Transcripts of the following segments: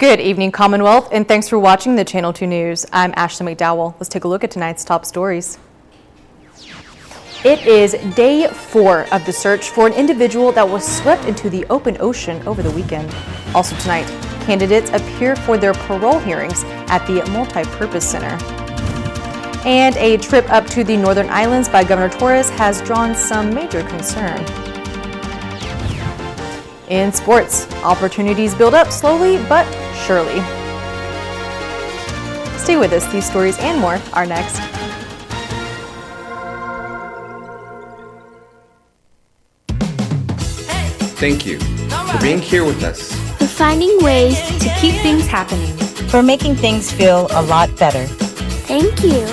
Good evening, Commonwealth, and thanks for watching the Channel 2 News. I'm Ashley McDowell. Let's take a look at tonight's top stories. It is day 4 of the search for an individual that was swept into the open ocean over the weekend. Also tonight, candidates appear for their parole hearings at the Multi-Purpose Center. And a trip up to the Northern Islands by Governor Torres has drawn some major concern. In sports, opportunities build up slowly but surely. Stay with us. These stories and more are next. Thank you for being here with us. For finding ways to keep things happening. For making things feel a lot better. Thank you.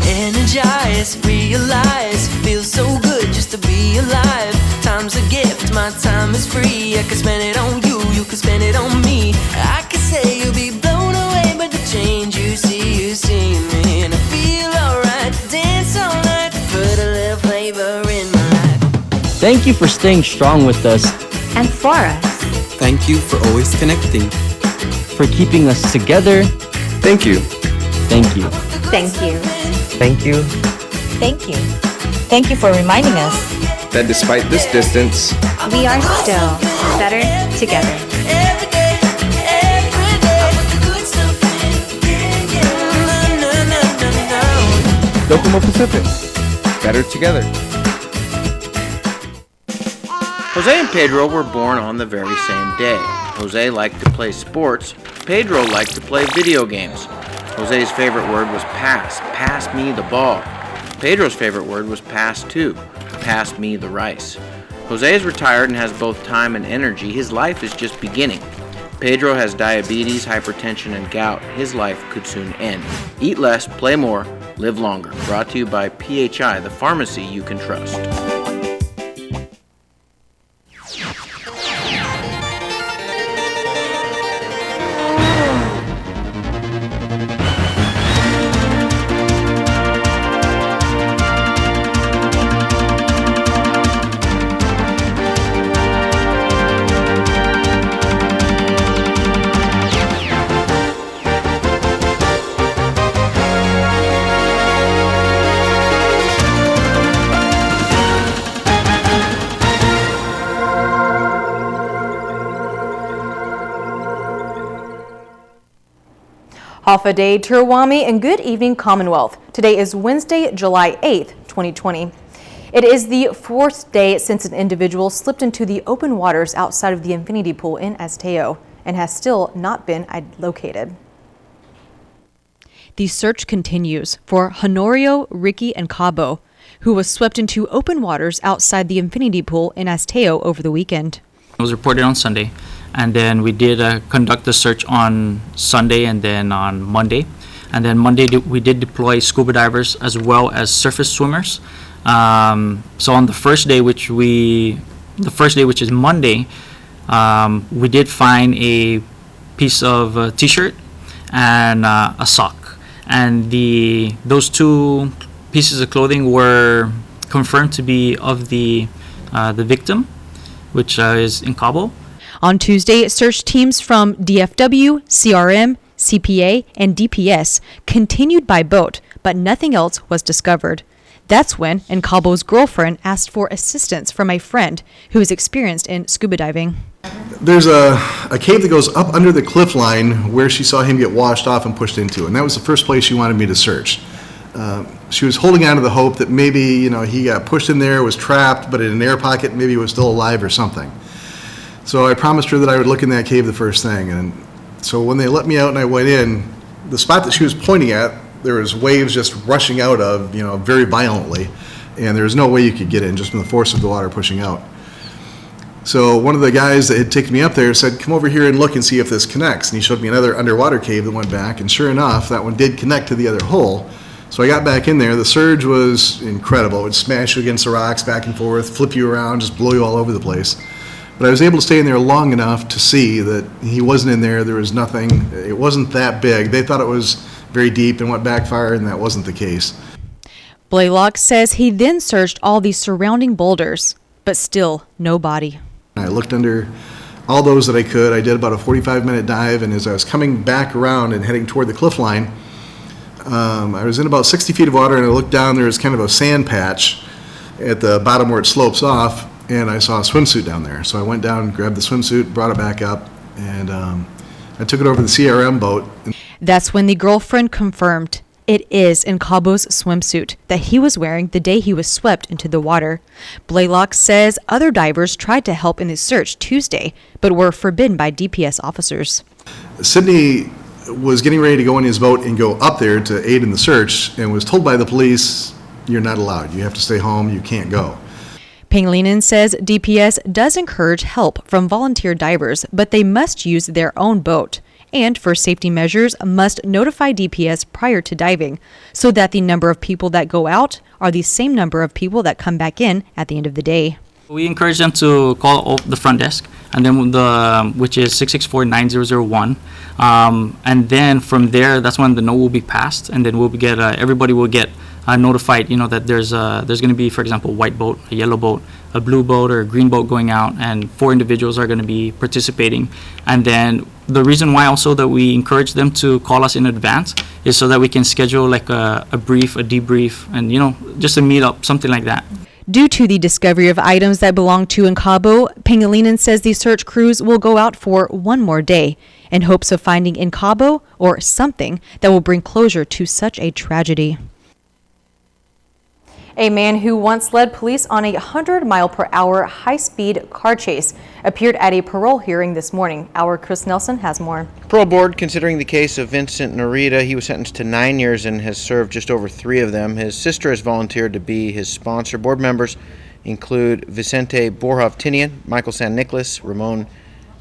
Energize, realize, feels so good just to be alive. Time's a gift, my time is free. I can spend it on you, you can spend it on me. I can say you'll be blown away, but the change you see me. And I feel alright, dance all night, put a little flavor in my life. Thank you for staying strong with us. And for us. Thank you for always connecting. For keeping us together. Thank you. Thank you. Thank you. Thank you. Thank you. Thank you for reminding us That despite this distance, We are still better together. Every day, I put the good stuff in. No. Docomo Pacific, better together. Jose and Pedro were born on the very same day. Jose liked to play sports. Pedro liked to play video games. Jose's favorite word was pass. Pass me the ball. Pedro's favorite word was pass too. Pass me the rice. Jose is retired and has both time and energy. His life is just beginning. Pedro has diabetes, hypertension, and gout. His life could soon end. Eat less, play more, live longer. Brought to you by PHI, the pharmacy you can trust. Hafa Day, Tirawami, and good evening, Commonwealth. Today is Wednesday, July 8th, 2020. It is the 4th day since an individual slipped into the open waters outside of the infinity pool in Esteo and has still not been located. The search continues for Honorio, Ricky, and Cabo, who was swept into open waters outside the infinity pool in Esteo over the weekend. It was reported on Sunday, and then we did conduct the search on Sunday and then on Monday. And then Monday we did deploy scuba divers as well as surface swimmers. So on the first day, which is Monday, we did find a piece of t-shirt and a sock. And those two pieces of clothing were confirmed to be of the victim, which is in Cabo. On Tuesday, search teams from DFW, CRM, CPA, and DPS continued by boat, but nothing else was discovered. That's when Cabo's girlfriend asked for assistance from a friend who is experienced in scuba diving. There's a cave that goes up under the cliff line where she saw him get washed off and pushed into, and that was the first place she wanted me to search. She was holding on to the hope that maybe he got pushed in there, was trapped, but in an air pocket, maybe he was still alive or something. So I promised her that I would look in that cave the first thing, and so when they let me out and I went in, the spot that she was pointing at, there was waves just rushing out of, very violently, and there was no way you could get in just from the force of the water pushing out. So one of the guys that had taken me up there said, come over here and look and see if this connects, and he showed me another underwater cave that went back, and sure enough, that one did connect to the other hole. So I got back in there. The surge was incredible. It would smash you against the rocks back and forth, flip you around, just blow you all over the place. But I was able to stay in there long enough to see that he wasn't in there. There was nothing. It wasn't that big. They thought it was very deep and went backfire, and that wasn't the case. Blaylock says he then searched all the surrounding boulders, but still no body. I looked under all those that I could. I did about a 45-minute dive, and as I was coming back around and heading toward the cliff line, I was in about 60 feet of water, and I looked down. There was kind of a sand patch at the bottom where it slopes off, and I saw a swimsuit down there. So I went down, grabbed the swimsuit, brought it back up, and I took it over to the CRM boat. That's when the girlfriend confirmed it is Nkabo's swimsuit that he was wearing the day he was swept into the water. Blaylock says other divers tried to help in his search Tuesday, but were forbidden by DPS officers. Sydney was getting ready to go in his boat and go up there to aid in the search, and was told by the police, "You're not allowed. You have to stay home. You can't go." Pangilinan says DPS does encourage help from volunteer divers, but they must use their own boat, and for safety measures must notify DPS prior to diving so that the number of people that go out are the same number of people that come back in at the end of the day. We encourage them to call the front desk, and then which is 664-9001, and then from there, that's when the note will be passed, and then we'll get everybody will get notified. That there's going to be, for example, a white boat, a yellow boat, a blue boat, or a green boat going out, and 4 individuals are going to be participating. And then the reason why also that we encourage them to call us in advance is so that we can schedule like a debrief, and just a meetup, something like that. Due to the discovery of items that belong to Nkabo, Pangilinan says the search crews will go out for one more day in hopes of finding Nkabo or something that will bring closure to such a tragedy. A man who once led police on a 100-mile-per-hour high-speed car chase appeared at a parole hearing this morning. Our Chris Nelson has more. Parole board considering the case of Vincent Narita. He was sentenced to 9 years and has served just over 3 of them. His sister has volunteered to be his sponsor. Board members include Vicente Borja-Tinian, Michael San Nicolas, Ramon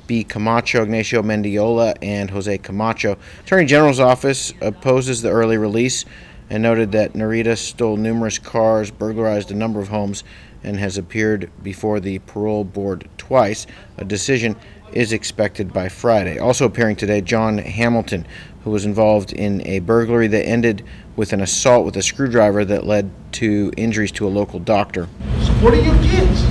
B. Camacho, Ignacio Mendiola, and Jose Camacho. Attorney General's office opposes the early release and noted that Narita stole numerous cars, burglarized a number of homes, and has appeared before the parole board twice. A decision is expected by Friday. Also appearing today, John Hamilton, who was involved in a burglary that ended with an assault with a screwdriver that led to injuries to a local doctor. Supporting your kids.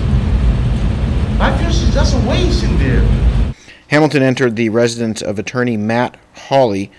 My view, that's a waste in there. Hamilton entered the residence of attorney Matt Hawley.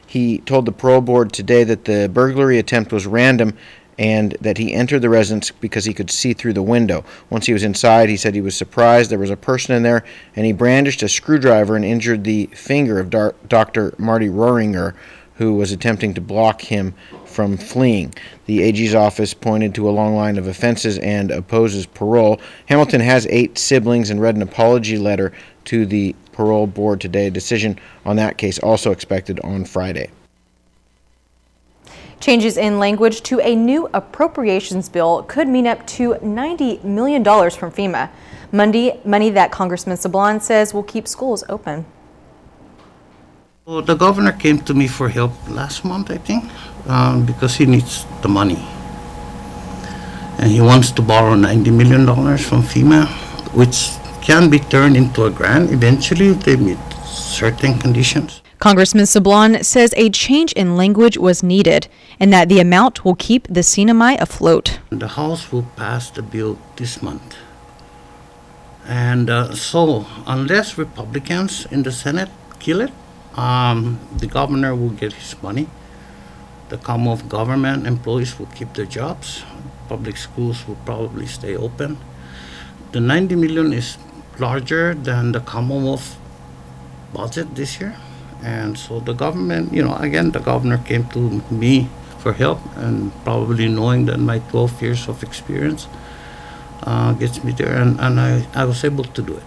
He told the parole board today that the burglary attempt was random and that he entered the residence because he could see through the window. Once he was inside, he said he was surprised there was a person in there, and he brandished a screwdriver and injured the finger of Dr. Marty Rohringer, who was attempting to block him from fleeing. The AG's office pointed to a long line of offenses and opposes parole. Hamilton has 8 siblings and read an apology letter to the parole board today. A decision on that case also expected on Friday. Changes in language to a new appropriations bill could mean up to $90 million from FEMA. Money that Congressman Sablan says will keep schools open. Well, the governor came to me for help last month, I think, because he needs the money. And he wants to borrow $90 million from FEMA, which can be turned into a grant eventually if they meet certain conditions. Congressman Sablan says a change in language was needed and that the amount will keep the CNMI afloat. The House will pass the bill this month. And so unless Republicans in the Senate kill it, the governor will get his money. The Commonwealth government employees will keep their jobs. Public schools will probably stay open. The $90 million is larger than the Commonwealth budget this year. And so the government, again, the governor came to me for help, and probably knowing that my 12 years of experience gets me there, and I was able to do it.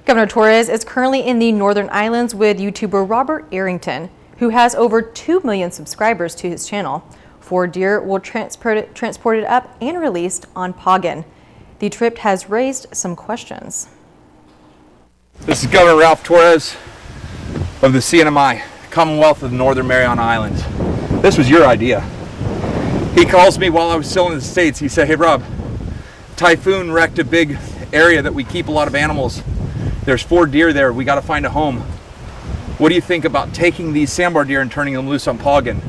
Governor Torres is currently in the Northern Islands with YouTuber Robert Arrington, who has over 2 million subscribers to his channel. 4 deer were transported up and released on Pagan. The trip has raised some questions. This is Governor Ralph Torres of the CNMI, Commonwealth of the Northern Mariana Islands. This was your idea. He calls me while I was still in the States. He said, "Hey Rob, typhoon wrecked a big area that we keep a lot of animals. There's 4 deer there. We got to find a home. What do you think about taking these sandbar deer and turning them loose on Pagan?"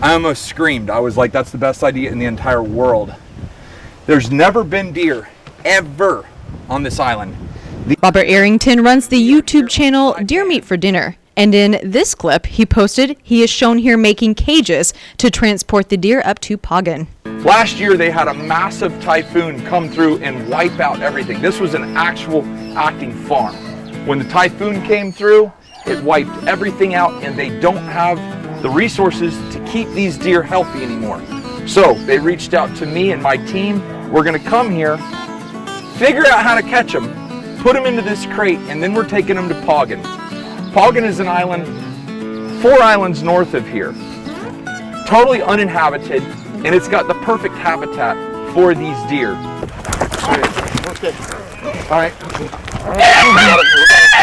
I almost screamed. I was like, that's the best idea in the entire world. There's never been deer ever on this island. Robert Arrington runs the YouTube channel Deer Meat for Dinner. And in this clip he posted, he is shown here making cages to transport the deer up to Pagan. Last year they had a massive typhoon come through and wipe out everything. This was an actual acting farm. When the typhoon came through, it wiped everything out, and they don't have the resources to keep these deer healthy anymore. So they reached out to me and my team. We're gonna come here, figure out how to catch them, put them into this crate, and then we're taking them to Pagan. Pagan is an island, 4 islands north of here, totally uninhabited, and it's got the perfect habitat for these deer. Okay. All right.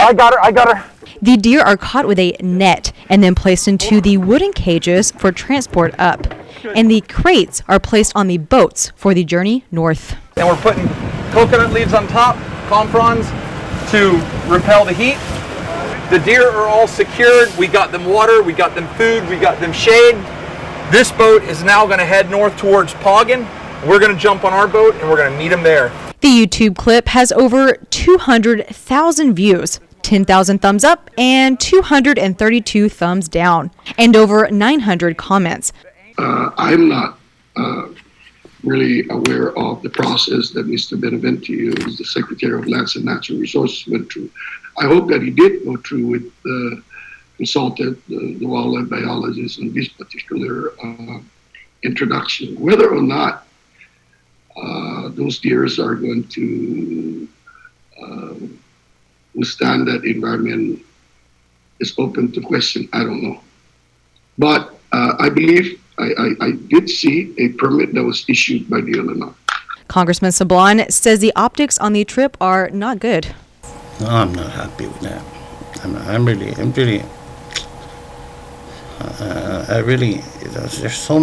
I got her. The deer are caught with a net and then placed into the wooden cages for transport up. And the crates are placed on the boats for the journey north. And we're putting coconut leaves on top, palm fronds, to repel the heat. The deer are all secured. We got them water, we got them food, we got them shade. This boat is now going to head north towards Pagan. We're going to jump on our boat and we're going to meet them there. The YouTube clip has over 200,000 views, 10,000 thumbs up, and 232 thumbs down, and over 900 comments. I'm not really aware of the process that Mr. Benavente, who is the Secretary of Lands and Natural Resources, went through. I hope that he did go through with the consultant, the wildlife biologist, on this particular introduction. Whether or not those deers are going to withstand that environment is open to question. I don't know. But I believe I did see a permit that was issued by the Illinois. Congressman Sablon says the optics on the trip are not good. No, I'm not happy with that. I'm really, there's so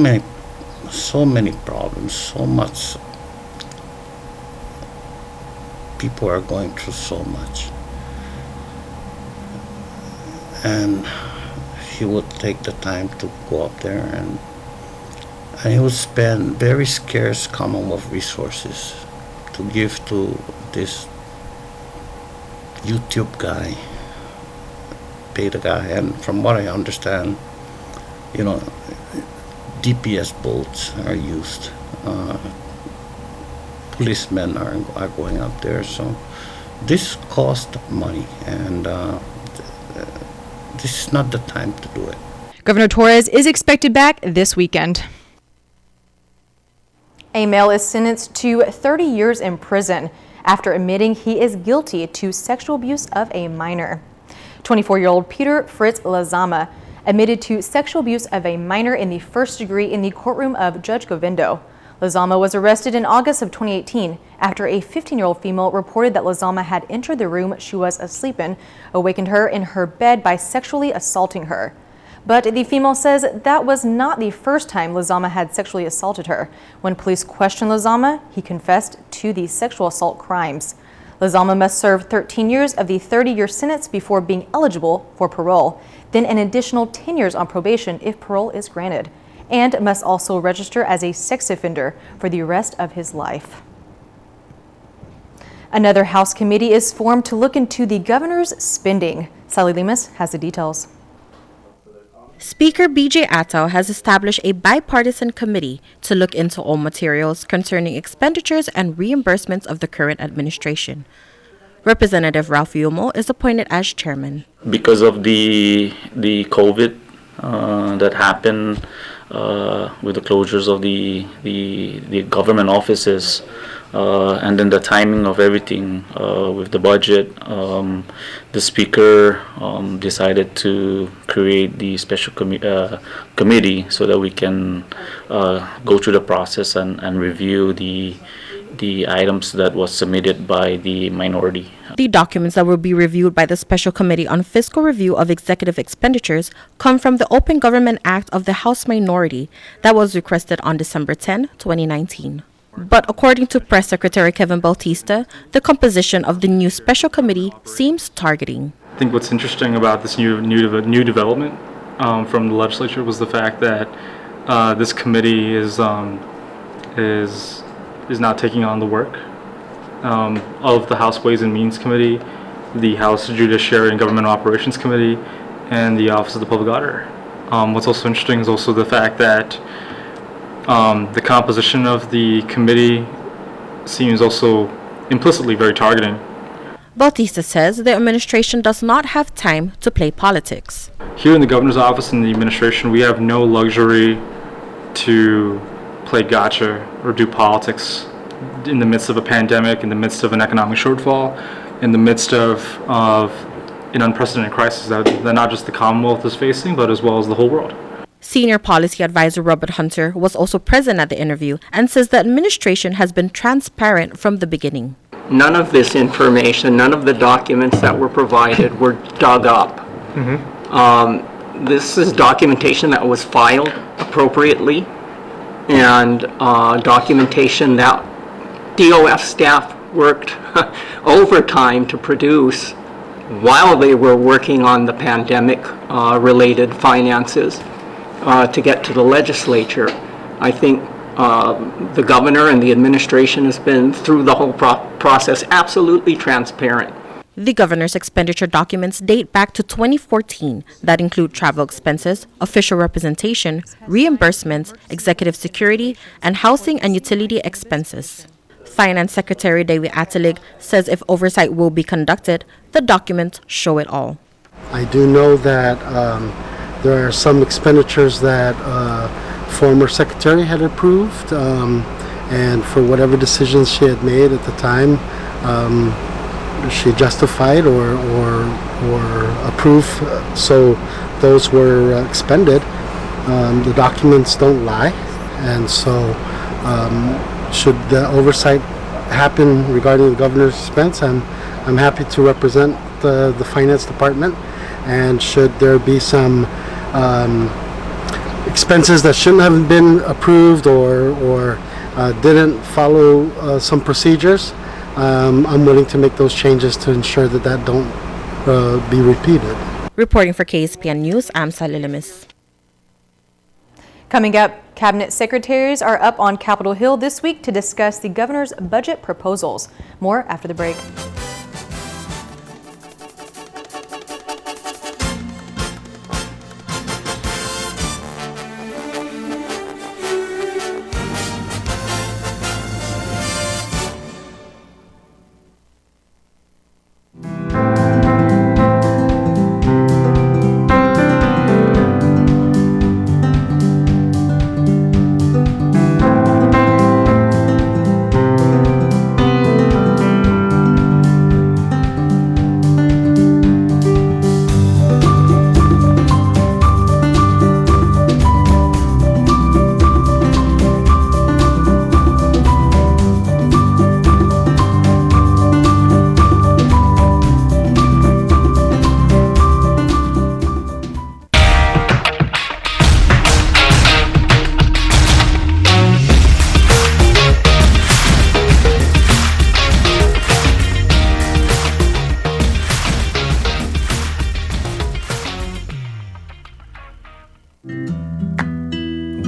many problems, so much. People are going through so much. And he would take the time to go up there and he would spend very scarce Commonwealth resources to give to this YouTube guy, pay the guy, and from what I understand, you know, DPS boats are used. Policemen are going up there, so this cost money, and this is not the time to do it. Governor Torres is expected back this weekend. A male is sentenced to 30 years in prison after admitting he is guilty to sexual abuse of a minor. 24-year-old Peter Fritz Lazama admitted to sexual abuse of a minor in the first degree in the courtroom of Judge Govindo. Lazama was arrested in August of 2018 after a 15-year-old female reported that Lazama had entered the room she was asleep in, awakened her in her bed by sexually assaulting her. But the female says that was not the first time Lazama had sexually assaulted her. When police questioned Lazama, he confessed to the sexual assault crimes. Lazama must serve 13 years of the 30-year sentence before being eligible for parole, then an additional 10 years on probation if parole is granted, and must also register as a sex offender for the rest of his life. Another House committee is formed to look into the governor's spending. Sally Lemus has the details. Speaker B.J. Attow has established a bipartisan committee to look into all materials concerning expenditures and reimbursements of the current administration. Representative Ralph Yumo is appointed as chairman. Because of the COVID that happened with the closures of the government offices, and then the timing of everything with the budget, the speaker decided to create the special committee so that we can go through the process and review the items that was submitted by the minority. The documents that will be reviewed by the Special Committee on Fiscal Review of Executive Expenditures come from the Open Government Act of the House minority that was requested on December 10, 2019. But according to Press Secretary Kevin Bautista, the composition of the new special committee seems targeting. I think what's interesting about this new development from the legislature was the fact that this committee is not taking on the work of the House Ways and Means Committee, the House Judiciary and Government Operations Committee, and the Office of the Public Auditor. What's also interesting is also the fact that the composition of the committee seems also implicitly very targeting. Bautista says the administration does not have time to play politics. Here in the governor's office and the administration, we have no luxury to play gotcha or do politics in the midst of a pandemic, in the midst of an economic shortfall, in the midst of an unprecedented crisis that not just the Commonwealth is facing, but as well as the whole world. Senior Policy Advisor Robert Hunter was also present at the interview and says the administration has been transparent from the beginning. None of this information, none of the documents that were provided were dug up. This is documentation that was filed appropriately and documentation that DOF staff worked overtime to produce while they were working on the pandemic related finances to get to the legislature. I think the governor and the administration has been through the whole process absolutely transparent. The governor's expenditure documents date back to 2014 that include travel expenses, official representation, reimbursements, executive security, and housing and utility expenses. Finance Secretary David Atelig says if oversight will be conducted, the documents show it all. I do know that there are some expenditures that former secretary had approved, and for whatever decisions she had made at the time, she justified or approved, so those were expended. The documents don't lie, and so should the oversight happen regarding the governor's expense, I'm happy to represent the finance department, and should there be some expenses that shouldn't have been approved or didn't follow some procedures, I'm willing to make those changes to ensure that that don't be repeated. Reporting for KSPN News, I'm Sally Lemis. Coming up, cabinet secretaries are up on Capitol Hill this week to discuss the governor's budget proposals. More after the break.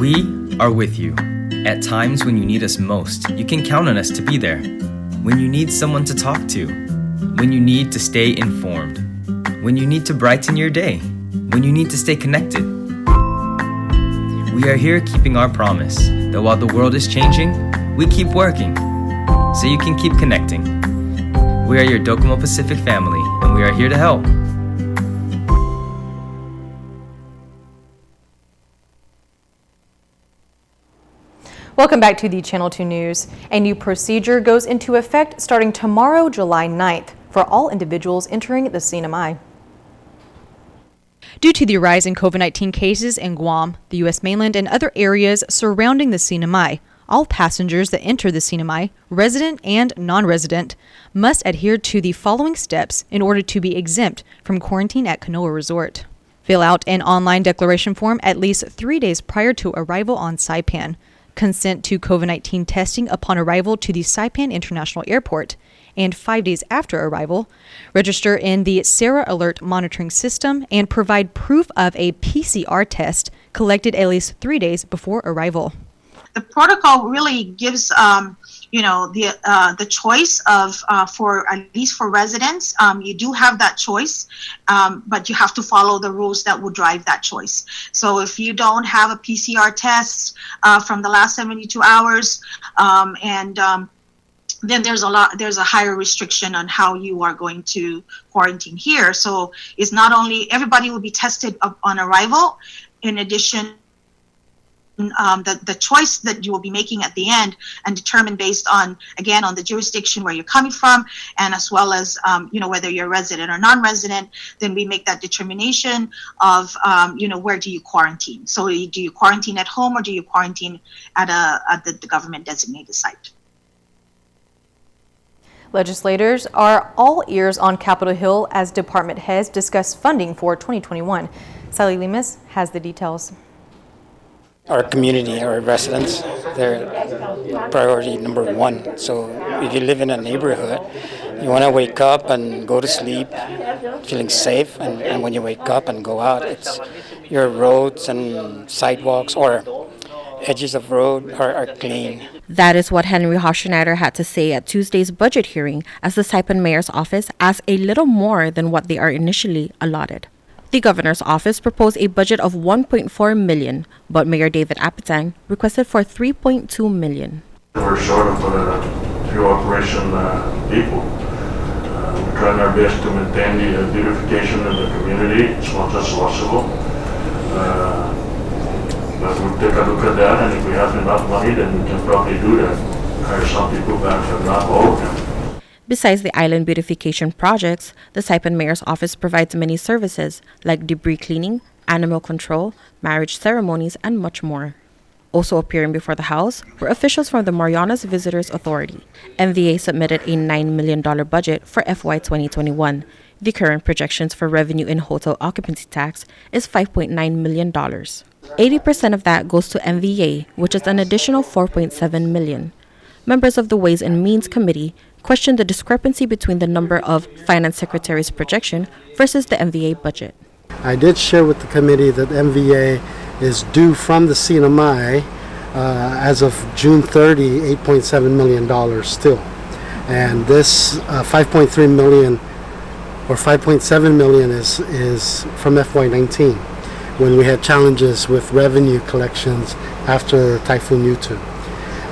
We are with you. At times when you need us most, you can count on us to be there. When you need someone to talk to. When you need to stay informed. When you need to brighten your day. When you need to stay connected. We are here keeping our promise that while the world is changing, we keep working so you can keep connecting. We are your Docomo Pacific family, and we are here to help. Welcome back to the Channel 2 News. A new procedure goes into effect starting tomorrow, July 9th, for all individuals entering the CNMI. Due to the rise in COVID-19 cases in Guam, the U.S. mainland, and other areas surrounding the CNMI, all passengers that enter the CNMI, resident and non-resident, must adhere to the following steps in order to be exempt from quarantine at Kanoa Resort. Fill out an online declaration form at least 3 days prior to arrival on Saipan. Consent to COVID-19 testing upon arrival to the Saipan International Airport, and 5 days after arrival, register in the Sarah Alert monitoring system and provide proof of a PCR test collected at least 3 days before arrival. the protocol really gives the choice of for at least for residents, you do have that choice, but you have to follow the rules that will drive that choice. So if you don't have a PCR test from the last 72 hours, then there's a higher restriction on how you are going to quarantine here. So it's not only everybody will be tested on arrival. In addition, the choice that you will be making at the end and determined based on, again, on the jurisdiction where you're coming from, and as well as whether you're resident or non-resident, then we make that determination of where do you quarantine. So do you quarantine at home or do you quarantine at the government designated site? Legislators are all ears on Capitol Hill as department heads discuss funding for 2021. Sally Lemus has the details. Our community, our residents, they're priority number one. So if you live in a neighborhood, you want to wake up and go to sleep feeling safe, and when you wake up and go out, it's your roads and sidewalks or edges of road are clean. That is what Henry Hoschneider had to say at Tuesday's budget hearing as the Saipan Mayor's office asked a little more than what they are initially allotted. The governor's office proposed a budget of $1.4 million, but Mayor David Apatang requested for $3.2 million. We're short of 3 operation people. We're trying our best to maintain the beautification of the community as much as possible. But we'll take a look at that, and if we have enough money, then we can probably do that. Hire some people back, but not all of them. Besides the island beautification projects, the Saipan Mayor's office provides many services like debris cleaning, animal control, marriage ceremonies, and much more. Also appearing before the House were officials from the Marianas Visitors Authority. MVA submitted a $9 million budget for FY 2021. The current projections for revenue in hotel occupancy tax is $5.9 million. 80% of that goes to MVA, which is an additional $4.7 million. Members of the Ways and Means Committee questioned the discrepancy between the number of Finance Secretary's projection versus the MVA budget. I did share with the committee that MVA is due from the CNMI as of June 30, $8.7 million still. And this $5.3 million or $5.7 million is from FY19, when we had challenges with revenue collections after Typhoon Yutu.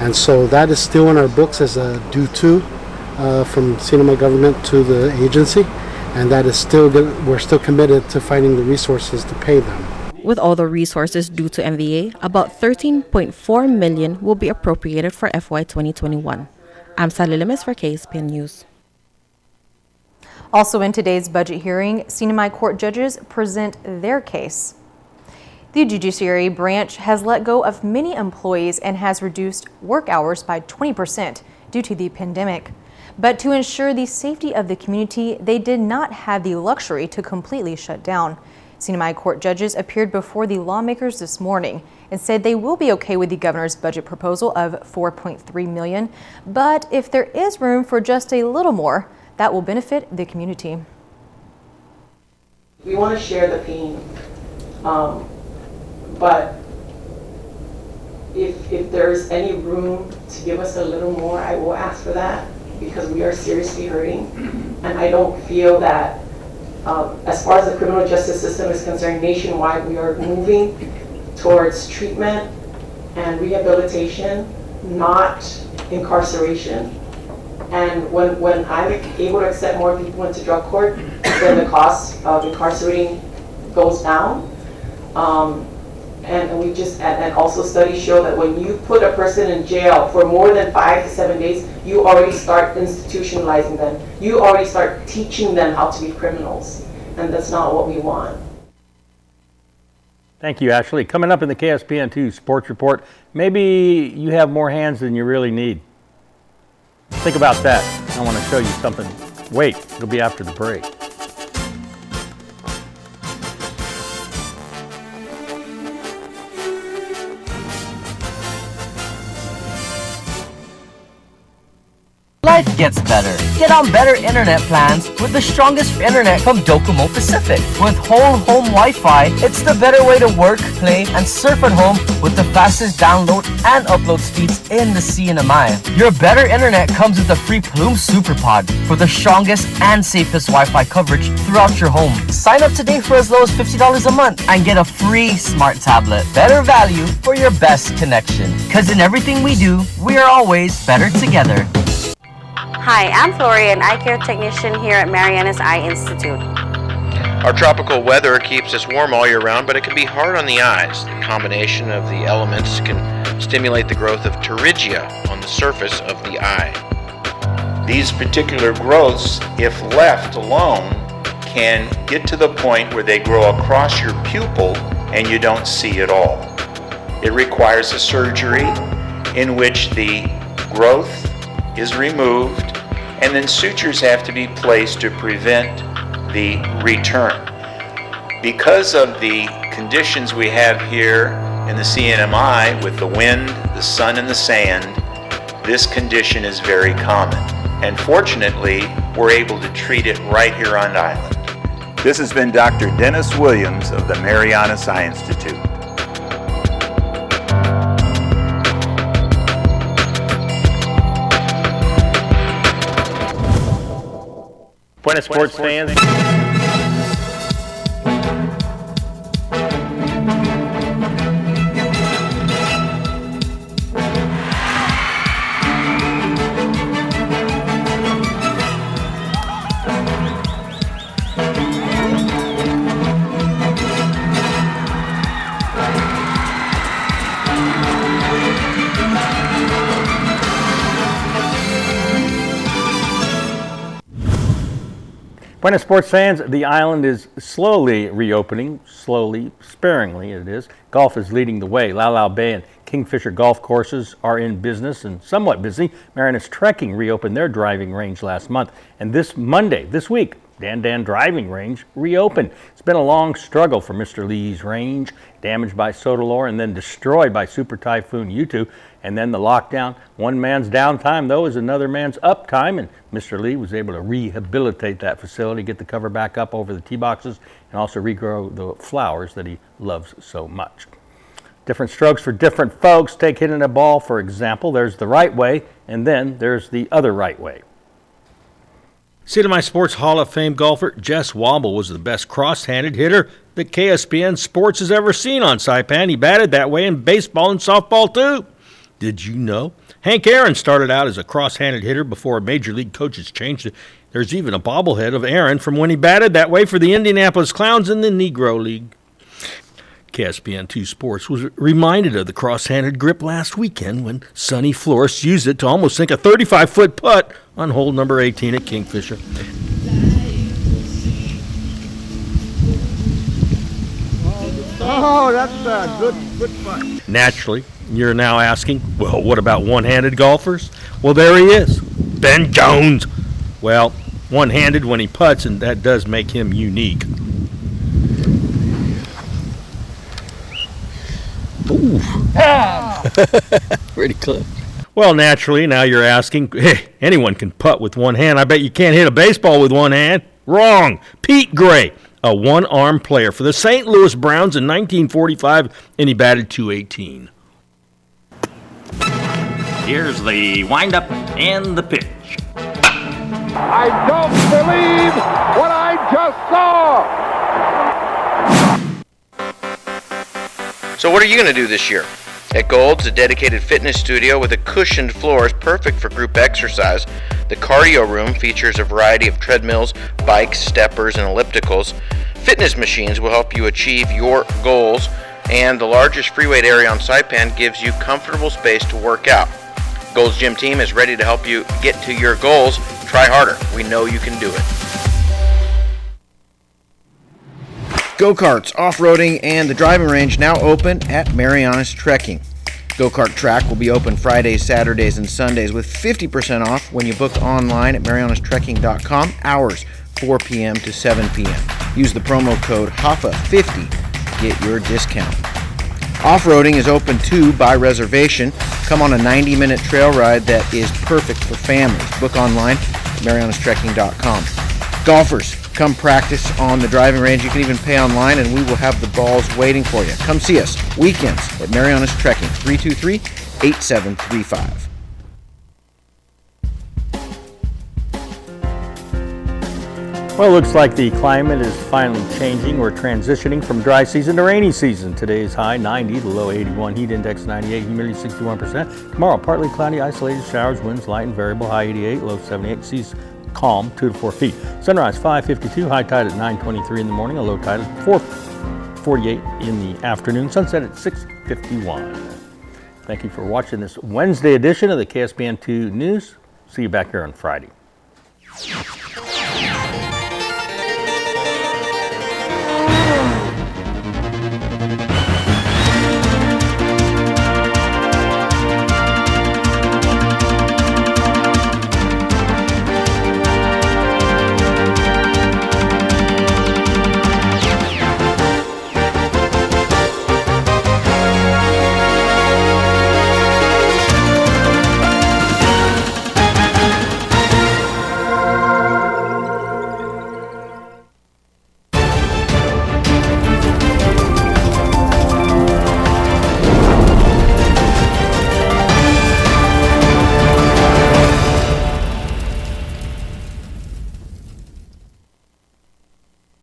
And so that is still in our books as a due to from CNMI government to the agency, and that is still good. We're still committed to finding the resources to pay them. With all the resources due to MVA, about $13.4 million will be appropriated for FY 2021. I'm Sally Lemus for KSPN News. Also in today's budget hearing, CNMI court judges present their case. The judiciary branch has let go of many employees and has reduced work hours by 20% due to the pandemic. But to ensure the safety of the community, they did not have the luxury to completely shut down. CNMI court judges appeared before the lawmakers this morning and said they will be okay with the governor's budget proposal of $4.3 million. But if there is room for just a little more, that will benefit the community. We want to share the pain. But if there's any room to give us a little more, I will ask for that, because we are seriously hurting. And I don't feel that, as far as the criminal justice system is concerned, nationwide, we are moving towards treatment and rehabilitation, not incarceration. And when I'm able to accept more people into drug court, then the cost of incarcerating goes down. And we just, and also studies show that when you put a person in jail for more than 5 to 7 days, you already start institutionalizing them. You already start teaching them how to be criminals. And that's not what we want. Thank you, Ashley. Coming up in the KSPN2 Sports Report, maybe you have more hands than you really need. Think about that. I want to show you something. Wait, it'll be after the break. life gets better. Get on better internet plans with the strongest internet from Docomo Pacific. With whole home Wi-Fi, it's the better way to work, play, and surf at home with the fastest download and upload speeds in the CNMI. Your better internet comes with the free Plume SuperPod for the strongest and safest Wi-Fi coverage throughout your home. Sign up today for as low as $50 a month and get a free smart tablet. Better value for your best connection. Because in everything we do, we are always better together. Hi, I'm Flori, an eye care technician here at Mariana's Eye Institute. Our tropical weather keeps us warm all year round, but it can be hard on the eyes. The combination of the elements can stimulate the growth of pterygia on the surface of the eye. These particular growths, if left alone, can get to the point where they grow across your pupil and you don't see at all. It requires a surgery in which the growth is removed and then sutures have to be placed to prevent the return. Because of the conditions we have here in the CNMI with the wind, the sun, and the sand, this condition is very common. And fortunately, we're able to treat it right here on island. This has been Dr. Dennis Williams of the Marianas Eye Institute. Buenas sports fans. Buenas sports fans, the island is slowly reopening, slowly, sparingly it is. Golf is leading the way. Lau Lau Bay and Kingfisher golf courses are in business and somewhat busy. Marianas Trekking reopened their driving range last month. And this Monday, this week, Dan Dan Driving Range reopened. It's been a long struggle for Mr. Lee's range, damaged by Sodalore and then destroyed by Super Typhoon U2. And then the lockdown. One man's downtime, though, is another man's uptime. And Mr. Lee was able to rehabilitate that facility, get the cover back up over the tee boxes, and also regrow the flowers that he loves so much. Different strokes for different folks. Take hitting a ball, for example. There's the right way, and then there's the other right way. CNMI Sports Hall of Fame golfer Jess Womble was the best cross-handed hitter that KSPN Sports has ever seen on Saipan. He batted that way in baseball and softball, too. Did you know? Hank Aaron started out as a cross-handed hitter before Major League coaches changed it. There's even a bobblehead of Aaron from when he batted that way for the Indianapolis Clowns in the Negro League. KSPN2 Sports was reminded of the cross-handed grip last weekend when Sonny Flores used it to almost sink a 35-foot putt on hole number 18 at Kingfisher. Oh, that's a good putt. Naturally, you're now asking, well, what about one-handed golfers? Well, there he is, Ben Jones. Well, one-handed when he putts, and that does make him unique. Ooh. Pretty close. Well, naturally, now you're asking, hey, anyone can putt with one hand. I bet you can't hit a baseball with one hand. Wrong. Pete Gray, a one-arm player for the St. Louis Browns in 1945, and he batted .218. Here's the windup and the pitch. I don't believe what I just saw. So what are you going to do this year? At Gold's, a dedicated fitness studio with a cushioned floor is perfect for group exercise. The cardio room features a variety of treadmills, bikes, steppers, and ellipticals. Fitness machines will help you achieve your goals, and the largest free weight area on Saipan gives you comfortable space to work out. Gold's Gym Team is ready to help you get to your goals. Try harder. We know you can do it. Go-karts, off-roading, and the driving range now open at Marianas Trekking. Go-kart track will be open Fridays, Saturdays, and Sundays with 50% off when you book online at marianastrekking.com, hours 4 p.m. to 7 p.m. Use the promo code HAFA50 to get your discount. Off-roading is open too by reservation. Come on a 90-minute trail ride that is perfect for families. Book online at marianastrekking.com. Golfers, come practice on the driving range. You can even pay online, and we will have the balls waiting for you. Come see us weekends at Marianas Trekking, 323-8735. Well, it looks like the climate is finally changing. We're transitioning from dry season to rainy season. Today's high 90, the low 81, heat index 98, humidity 61%. Tomorrow, partly cloudy, isolated showers, winds light and variable, high 88, low 78, seas calm 2 to 4 feet. Sunrise 5:52, high tide at 9:23 in the morning, a low tide at 4:48 in the afternoon, sunset at 6:51. Thank you for watching this Wednesday edition of the KSPN2 News. See you back here on Friday.